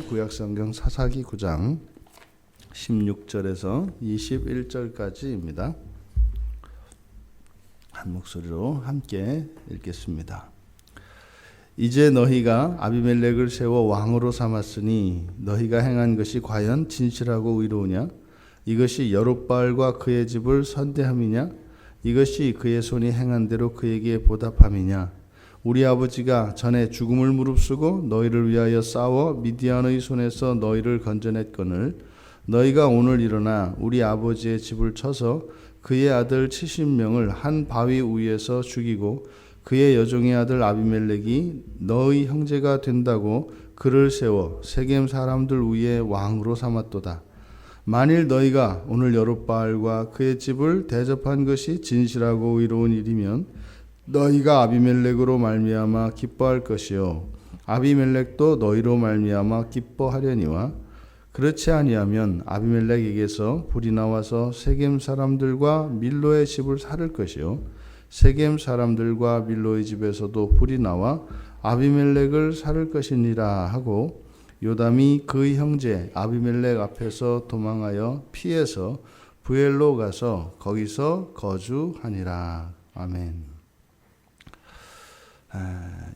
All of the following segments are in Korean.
구약성경 사사기 9장 16절에서 21절까지입니다. 한 목소리로 함께 읽겠습니다. 이제 너희가 아비멜렉을 세워 왕으로 삼았으니 너희가 행한 것이 과연 진실하고 의로우냐? 이것이 여롯바알과 그의 집을 선대함이냐? 이것이 그의 손이 행한 대로 그에게 보답함이냐? 우리 아버지가 전에 죽음을 무릅쓰고 너희를 위하여 싸워 미디안의 손에서 너희를 건져냈거늘 너희가 오늘 일어나 우리 아버지의 집을 쳐서 그의 아들 70명을 한 바위 위에서 죽이고 그의 여종의 아들 아비멜렉이 너희 형제가 된다고 그를 세워 세겜 사람들 위에 왕으로 삼았도다. 만일 너희가 오늘 여롯바알과 그의 집을 대접한 것이 진실하고 의로운 일이면 너희가 아비멜렉으로 말미암아 기뻐할 것이요 아비멜렉도 너희로 말미암아 기뻐하려니와 그렇지 아니하면 아비멜렉에게서 불이 나와서 세겜 사람들과 밀로의 집을 살을 것이요 세겜 사람들과 밀로의 집에서도 불이 나와 아비멜렉을 살을 것이니라 하고 요담이 그의 형제 아비멜렉 앞에서 도망하여 피해서 부엘로 가서 거기서 거주하니라. 아멘.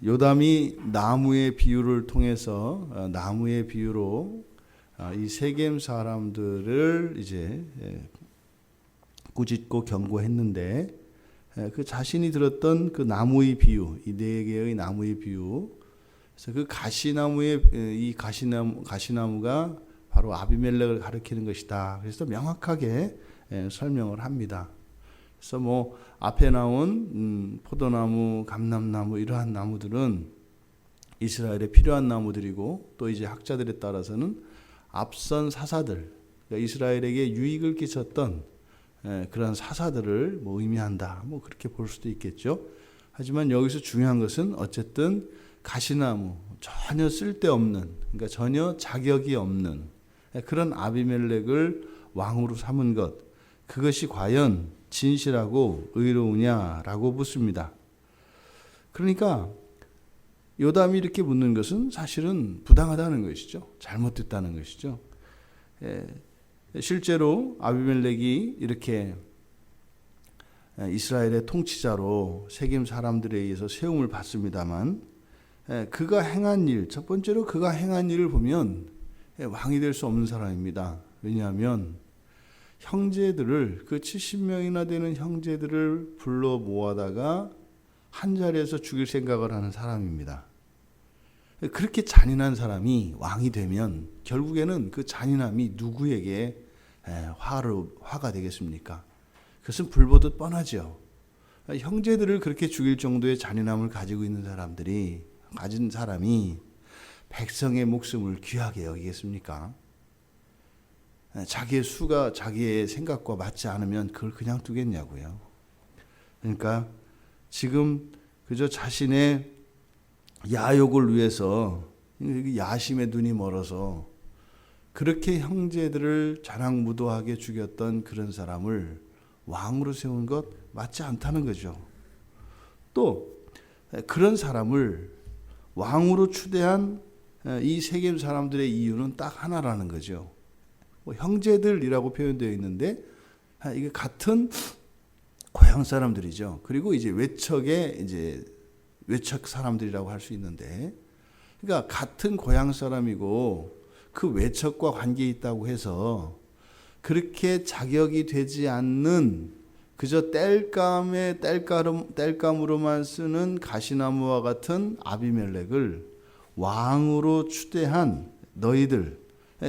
요담이 나무의 비유를 통해서 나무의 비유로 이 세겜 사람들을 이제 꾸짖고 경고했는데 그 자신이 들었던 그 나무의 비유, 이 네 개의 나무의 비유, 그래서 그 가시나무의 가시나무가 바로 아비멜렉을 가리키는 것이다. 그래서 명확하게 설명을 합니다. 그래서 뭐 앞에 나온 포도나무, 감람나무 이러한 나무들은 이스라엘에 필요한 나무들이고 또 이제 학자들에 따라서는 앞선 사사들, 그러니까 이스라엘에게 유익을 끼쳤던 그런 사사들을 뭐 의미한다. 뭐 그렇게 볼 수도 있겠죠. 하지만 여기서 중요한 것은 어쨌든 가시나무, 전혀 쓸데없는, 그러니까 전혀 자격이 없는 그런 아비멜렉을 왕으로 삼은 것, 그것이 과연 진실하고 의로우냐라고 묻습니다. 그러니까 요담이 이렇게 묻는 것은 사실은 부당하다는 것이죠. 잘못됐다는 것이죠. 실제로 아비멜렉이 이렇게 이스라엘의 통치자로 세겜 사람들에 의해서 세움을 받습니다만 그가 행한 일, 첫 번째로 그가 행한 일을 보면 왕이 될 수 없는 사람입니다. 왜냐하면 형제들을, 그 70명이나 되는 형제들을 불러 모아다가 한 자리에서 죽일 생각을 하는 사람입니다. 그렇게 잔인한 사람이 왕이 되면 결국에는 그 잔인함이 누구에게 화가 되겠습니까? 그것은 불보듯 뻔하죠. 형제들을 그렇게 죽일 정도의 잔인함을 가지고 있는 가진 사람이 백성의 목숨을 귀하게 여기겠습니까? 자기의 수가 자기의 생각과 맞지 않으면 그걸 그냥 두겠냐고요. 그러니까 지금 그저 자신의 야욕을 위해서 야심의 눈이 멀어서 그렇게 형제들을 자랑무도하게 죽였던 그런 사람을 왕으로 세운 것 맞지 않다는 거죠. 또 그런 사람을 왕으로 추대한 이 세겜 사람들의 이유는 딱 하나라는 거죠. 뭐 형제들이라고 표현되어 있는데 이게 같은 고향 사람들이죠. 그리고 이제 외척 사람들이라고 할 수 있는데, 그러니까 같은 고향 사람이고 그 외척과 관계 있다고 해서 그렇게 자격이 되지 않는 그저 땔감으로만 쓰는 가시나무와 같은 아비멜렉을 왕으로 추대한 너희들,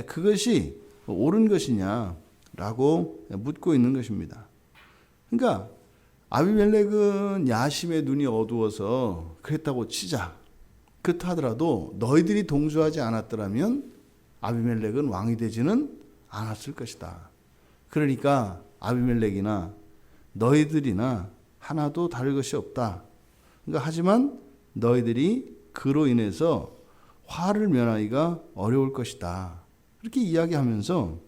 그것이 옳은 것이냐라고 묻고 있는 것입니다. 그러니까 아비멜렉은 야심의 눈이 어두워서 그랬다고 치자. 그렇다 하더라도 너희들이 동조하지 않았더라면 아비멜렉은 왕이 되지는 않았을 것이다. 그러니까 아비멜렉이나 너희들이나 하나도 다를 것이 없다. 그러니까 하지만 너희들이 그로 인해서 화를 면하기가 어려울 것이다. 그렇게 이야기하면서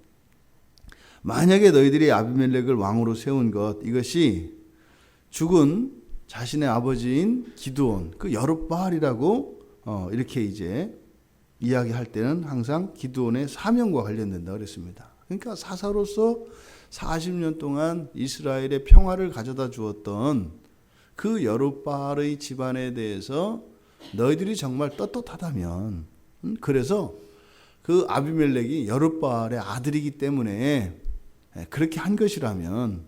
만약에 너희들이 아비멜렉을 왕으로 세운 것, 이것이 죽은 자신의 아버지인 기드온, 그 여롯바알이라고 이렇게 이제 이야기할 때는 항상 기드온의 사명과 관련된다 그랬습니다. 그러니까 사사로서 40년 동안 이스라엘의 평화를 가져다 주었던 그 여룻바알의 집안에 대해서 너희들이 정말 떳떳하다면, 그래서 그 아비멜렉이 여룻바알의 아들이기 때문에 그렇게 한 것이라면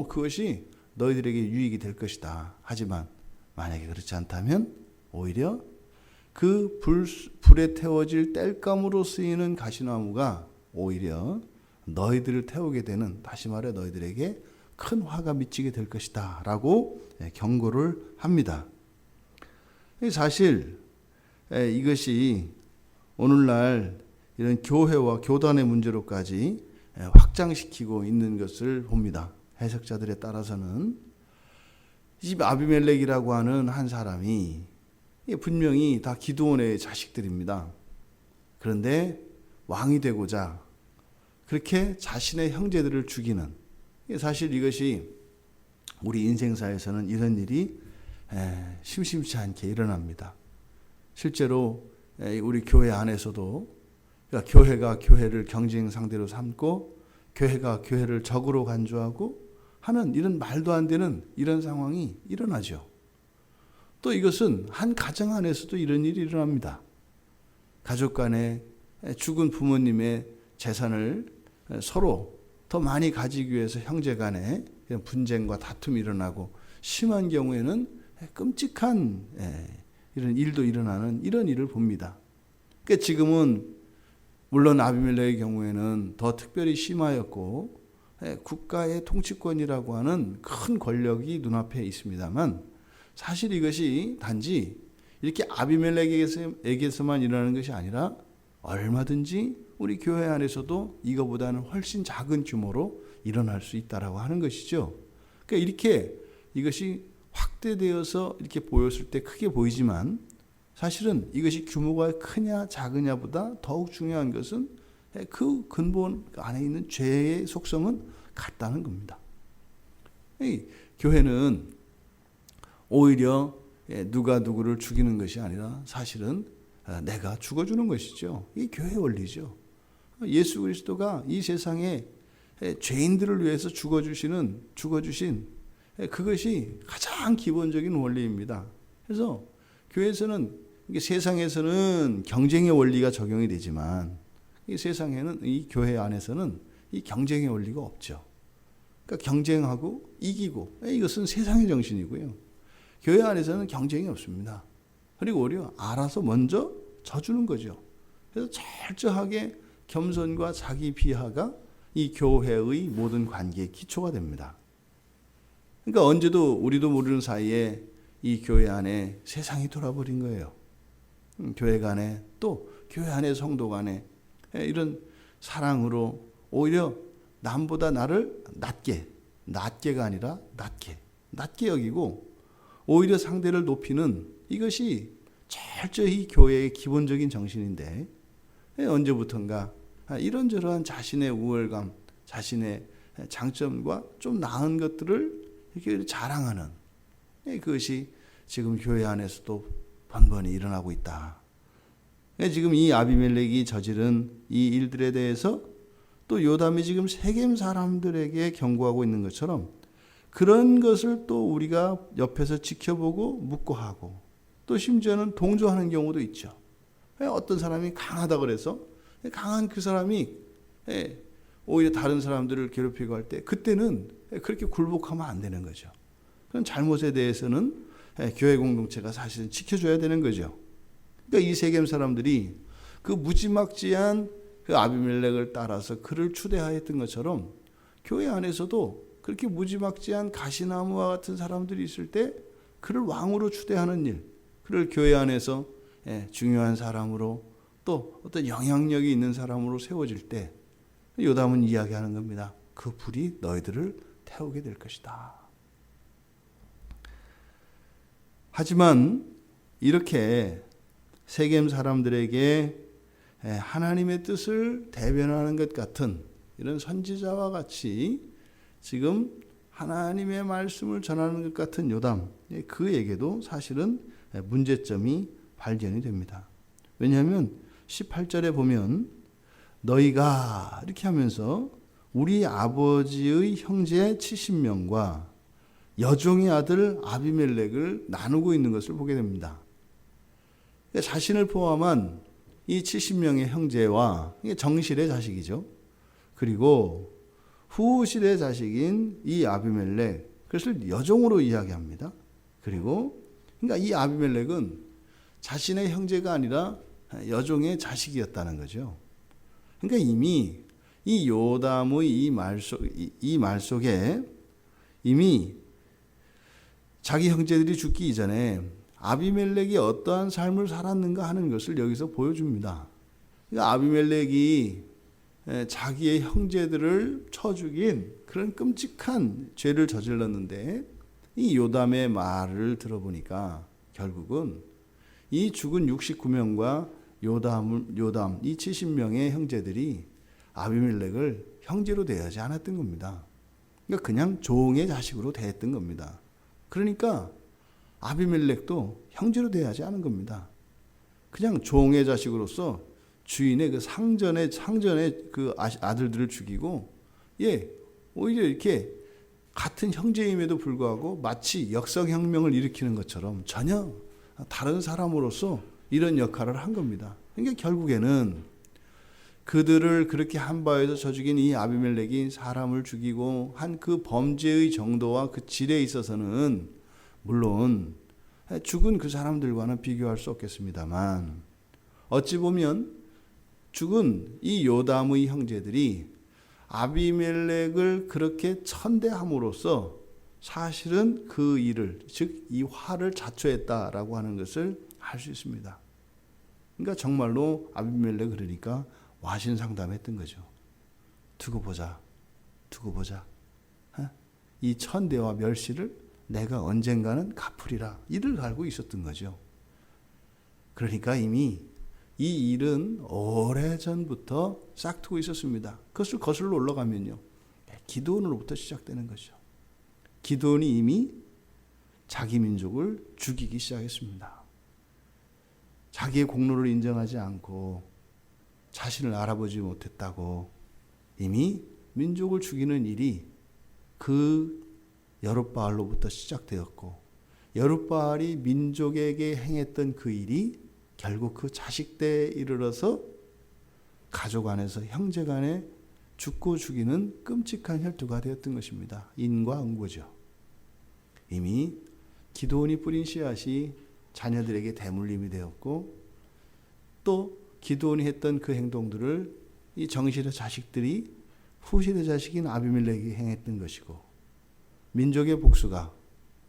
그것이 너희들에게 유익이 될 것이다. 하지만 만약에 그렇지 않다면 오히려 그 불에 태워질 땔감으로 쓰이는 가시나무가 오히려 너희들을 태우게 되는, 다시 말해 너희들에게 큰 화가 미치게 될 것이다 라고 경고를 합니다. 사실 이것이 오늘날 이런 교회와 교단의 문제로까지 확장시키고 있는 것을 봅니다. 해석자들에 따라서는 이 아비멜렉이라고 하는 한 사람이 분명히 다 기드온의 자식들입니다. 그런데 왕이 되고자 그렇게 자신의 형제들을 죽이는, 사실 이것이 우리 인생사에서는 이런 일이 심심치 않게 일어납니다. 실제로 우리 교회 안에서도, 그러니까 교회가 교회를 경쟁 상대로 삼고 교회가 교회를 적으로 간주하고 하는 이런 말도 안 되는 이런 상황이 일어나죠. 또 이것은 한 가정 안에서도 이런 일이 일어납니다. 가족 간에 죽은 부모님의 재산을 서로 더 많이 가지기 위해서 형제 간에 분쟁과 다툼이 일어나고, 심한 경우에는 끔찍한 이런 일도 일어나는 이런 일을 봅니다. 그러니까 지금은 물론 아비멜렉의 경우에는 더 특별히 심하였고 국가의 통치권이라고 하는 큰 권력이 눈앞에 있습니다만, 사실 이것이 단지 이렇게 아비멜렉에게서만 일어나는 것이 아니라 얼마든지 우리 교회 안에서도 이거보다는 훨씬 작은 규모로 일어날 수 있다라고 하는 것이죠. 그러니까 이렇게 이것이 확대되어서 이렇게 보였을 때 크게 보이지만, 사실은 이것이 규모가 크냐 작으냐보다 더욱 중요한 것은 그 근본 안에 있는 죄의 속성은 같다는 겁니다. 교회는 오히려 누가 누구를 죽이는 것이 아니라 사실은 내가 죽어주는 것이죠. 이게 교회 원리죠. 예수 그리스도가 이 세상에 죄인들을 위해서 죽어주신 그것이 가장 기본적인 원리입니다. 그래서 교회에서는, 세상에서는 경쟁의 원리가 적용이 되지만 이 세상에는, 이 교회 안에서는 이 경쟁의 원리가 없죠. 그러니까 경쟁하고 이기고, 이것은 세상의 정신이고요. 교회 안에서는 경쟁이 없습니다. 그리고 오히려 알아서 먼저 져주는 거죠. 그래서 철저하게 겸손과 자기 비하가 이 교회의 모든 관계의 기초가 됩니다. 그러니까 언제도 우리도 모르는 사이에 이 교회 안에 세상이 돌아버린 거예요. 교회 간에, 또 교회 안에 성도 간에 이런 사랑으로 오히려 남보다 나를 낮게가 아니라 낮게 여기고 오히려 상대를 높이는, 이것이 철저히 교회의 기본적인 정신인데, 언제부턴가 이런저런 자신의 우월감, 자신의 장점과 좀 나은 것들을 이렇게 자랑하는, 그것이 지금 교회 안에서도 번번이 일어나고 있다. 지금 이 아비멜렉이 저지른 이 일들에 대해서 또 요담이 지금 세겜 사람들에게 경고하고 있는 것처럼 그런 것을 또 우리가 옆에서 지켜보고 묵고하고, 또 심지어는 동조하는 경우도 있죠. 어떤 사람이 강하다 그래서 강한 그 사람이 오히려 다른 사람들을 괴롭히고 할 때, 그때는 그렇게 굴복하면 안 되는 거죠. 그런 잘못에 대해서는 교회 공동체가 사실은 지켜줘야 되는 거죠. 그러니까 이 세겜 사람들이 그 무지막지한 그 아비멜렉을 따라서 그를 추대하였던 것처럼, 교회 안에서도 그렇게 무지막지한 가시나무와 같은 사람들이 있을 때 그를 왕으로 추대하는 일, 그를 교회 안에서 중요한 사람으로, 또 어떤 영향력이 있는 사람으로 세워질 때 요담은 이야기하는 겁니다. 그 불이 너희들을 태우게 될 것이다. 하지만 이렇게 세겜 사람들에게 하나님의 뜻을 대변하는 것 같은 이런 선지자와 같이 지금 하나님의 말씀을 전하는 것 같은 요담, 그에게도 사실은 문제점이 발견이 됩니다. 왜냐하면 18절에 보면 너희가 이렇게 하면서 우리 아버지의 형제 70명과 여종의 아들 아비멜렉을 나누고 있는 것을 보게 됩니다. 자신을 포함한 이 70명의 형제와 정실의 자식이죠. 그리고 후실의 자식인 이 아비멜렉, 그것을 여종으로 이야기합니다. 그리고 그러니까 이 아비멜렉은 자신의 형제가 아니라 여종의 자식이었다는 거죠. 그러니까 이미 이 요담의 이 말 속에 이미 자기 형제들이 죽기 이전에 아비멜렉이 어떠한 삶을 살았는가 하는 것을 여기서 보여줍니다. 그러니까 아비멜렉이 자기의 형제들을 쳐 죽인 그런 끔찍한 죄를 저질렀는데 이 요담의 말을 들어보니까 결국은 이 죽은 69명과 요담 이 70명의 형제들이 아비멜렉을 형제로 대하지 않았던 겁니다. 그러니까 그냥 종의 자식으로 대했던 겁니다. 그러니까 아비멜렉도 형제로 대하지 않은 겁니다. 그냥 종의 자식으로서 주인의 그 상전의 그 아들들을 죽이고, 오히려 이렇게 같은 형제임에도 불구하고 마치 역성혁명을 일으키는 것처럼 전혀 다른 사람으로서 이런 역할을 한 겁니다. 그러니까 결국에는 그들을 그렇게 한 바에서 저 죽인 이 아비멜렉이 사람을 죽이고 한 그 범죄의 정도와 그 질에 있어서는 물론 죽은 그 사람들과는 비교할 수 없겠습니다만, 어찌 보면 죽은 이 요담의 형제들이 아비멜렉을 그렇게 천대함으로써 사실은 그 일을, 즉 이 화를 자초했다라고 하는 것을 알 수 있습니다. 그러니까 정말로 아비멜렉 그러니까 와신상담했던 거죠. 두고 보자. 이 천대와 멸시를 내가 언젠가는 갚으리라. 이를 알고 있었던 거죠. 그러니까 이미 이 일은 오래전부터 싹트고 있었습니다. 그것을 거슬러 올라가면요, 기드온으로부터 시작되는 거죠. 기드온이 이미 자기 민족을 죽이기 시작했습니다. 자기의 공로를 인정하지 않고 자신을 알아보지 못했다고 이미 민족을 죽이는 일이 그 여룻바알로부터 시작되었고, 여룻바알이 민족에게 행했던 그 일이 결국 그 자식 때에 이르러서 가족 안에서 형제 간에 죽고 죽이는 끔찍한 혈투가 되었던 것입니다. 인과 응고죠. 이미 기드온이 뿌린 씨앗이 자녀들에게 대물림이 되었고, 또 기드온이 했던 그 행동들을 이 정실의 자식들이 후실의 자식인 아비멜렉이 행했던 것이고, 민족의 복수가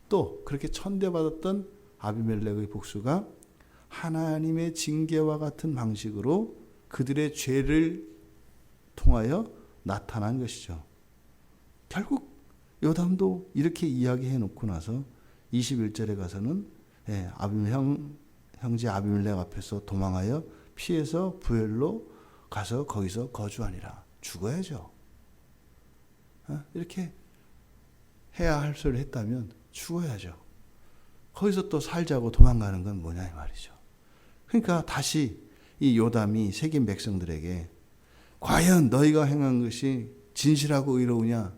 또 그렇게 천대받았던 아비멜렉의 복수가 하나님의 징계와 같은 방식으로 그들의 죄를 통하여 나타난 것이죠. 결국 요담도 이렇게 이야기해 놓고 나서 21절에 가서는 형제 아비멜렉 앞에서 도망하여 피해서 부엘로 가서 거기서 거주하니라. 죽어야죠. 이렇게 해야 할 소리를 했다면 죽어야죠. 거기서 또 살자고 도망가는 건 뭐냐 이 말이죠. 그러니까 다시 이 요담이 새긴 백성들에게 과연 너희가 행한 것이 진실하고 의로우냐,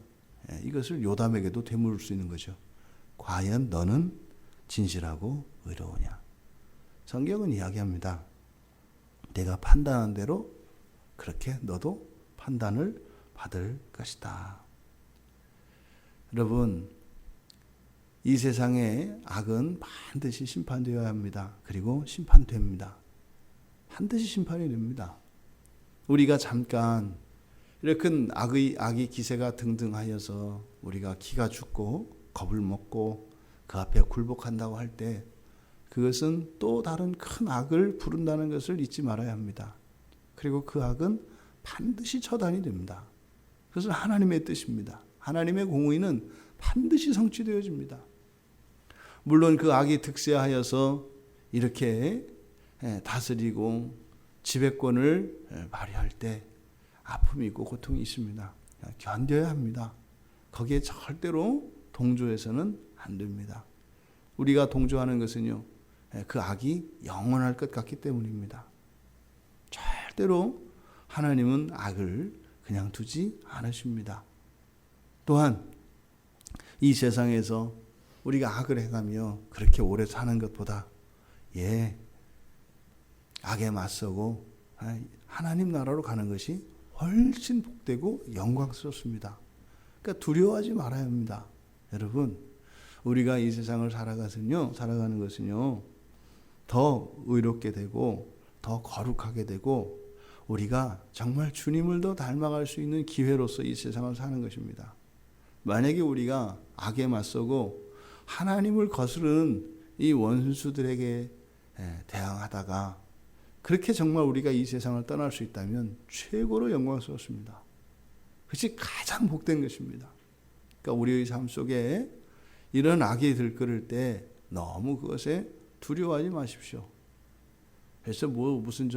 이것을 요담에게도 되물을 수 있는 거죠. 과연 너는 진실하고 의로우냐. 성경은 이야기합니다. 내가 판단한 대로 그렇게 너도 판단을 받을 것이다. 여러분, 이 세상의 악은 반드시 심판되어야 합니다. 그리고 심판됩니다. 반드시 심판이 됩니다. 우리가 잠깐 이렇게 악이 기세가 등등하여서 우리가 기가 죽고 겁을 먹고 그 앞에 굴복한다고 할 때 그것은 또 다른 큰 악을 부른다는 것을 잊지 말아야 합니다. 그리고 그 악은 반드시 처단이 됩니다. 그것은 하나님의 뜻입니다. 하나님의 공의는 반드시 성취되어집니다. 물론 그 악이 득세하여서 이렇게 다스리고 지배권을 발휘할 때 아픔이 있고 고통이 있습니다. 견뎌야 합니다. 거기에 절대로 동조해서는 안 됩니다. 우리가 동조하는 것은요, 그 악이 영원할 것 같기 때문입니다. 절대로 하나님은 악을 그냥 두지 않으십니다. 또한 이 세상에서 우리가 악을 해가며 그렇게 오래 사는 것보다 악에 맞서고 하나님 나라로 가는 것이 훨씬 복되고 영광스럽습니다. 그러니까 두려워하지 말아야 합니다. 여러분, 우리가 이 세상을 살아가는 것은요, 더 의롭게 되고 더 거룩하게 되고 우리가 정말 주님을 더 닮아갈 수 있는 기회로서 이 세상을 사는 것입니다. 만약에 우리가 악에 맞서고 하나님을 거스르는 이 원수들에게 대항하다가 그렇게 정말 우리가 이 세상을 떠날 수 있다면 최고로 영광스럽습니다. 그것이 가장 복된 것입니다. 그러니까 우리의 삶 속에 이런 악이 들끓을 때 너무 그것에 두려워하지 마십시오. 그래서 무슨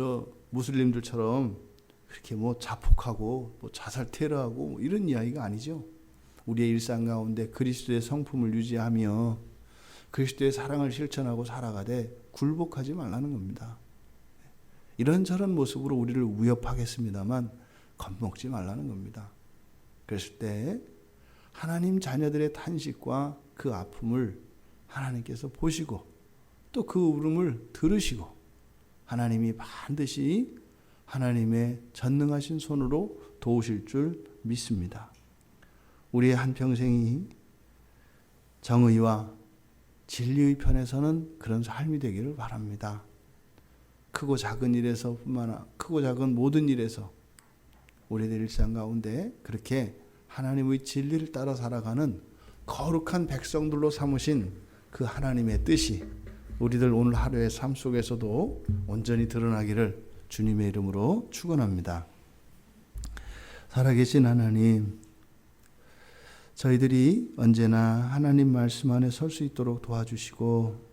무슬림들처럼 그렇게 자폭하고 자살 테러하고 이런 이야기가 아니죠. 우리의 일상 가운데 그리스도의 성품을 유지하며 그리스도의 사랑을 실천하고 살아가되 굴복하지 말라는 겁니다. 이런저런 모습으로 우리를 위협하겠습니다만 겁먹지 말라는 겁니다. 그랬을 때 하나님 자녀들의 탄식과 그 아픔을 하나님께서 보시고 또 그 울음을 들으시고 하나님이 반드시 하나님의 전능하신 손으로 도우실 줄 믿습니다. 우리의 한평생이 정의와 진리의 편에서는 그런 삶이 되기를 바랍니다. 크고 작은 모든 일에서 우리들 일상 가운데 그렇게 하나님의 진리를 따라 살아가는 거룩한 백성들로 삼으신 그 하나님의 뜻이 우리들 오늘 하루의 삶 속에서도 온전히 드러나기를 주님의 이름으로 축원합니다. 살아계신 하나님, 저희들이 언제나 하나님 말씀 안에 설 수 있도록 도와주시고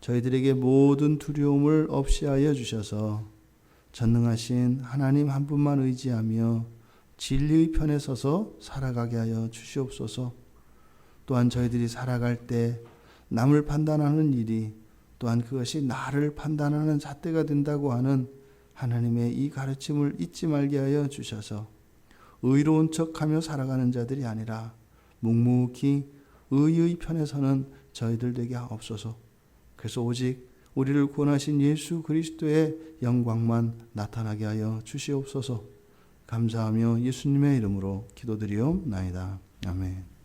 저희들에게 모든 두려움을 없이 하여 주셔서 전능하신 하나님 한 분만 의지하며 진리의 편에 서서 살아가게 하여 주시옵소서. 또한 저희들이 살아갈 때 남을 판단하는 일이 또한 그것이 나를 판단하는 잣대가 된다고 하는 하나님의 이 가르침을 잊지 말게 하여 주셔서 의로운 척하며 살아가는 자들이 아니라 묵묵히 의의 편에 서는 저희들 되게 하옵소서. 그래서 오직 우리를 구원하신 예수 그리스도의 영광만 나타나게 하여 주시옵소서. 감사하며 예수님의 이름으로 기도드리옵나이다. 아멘.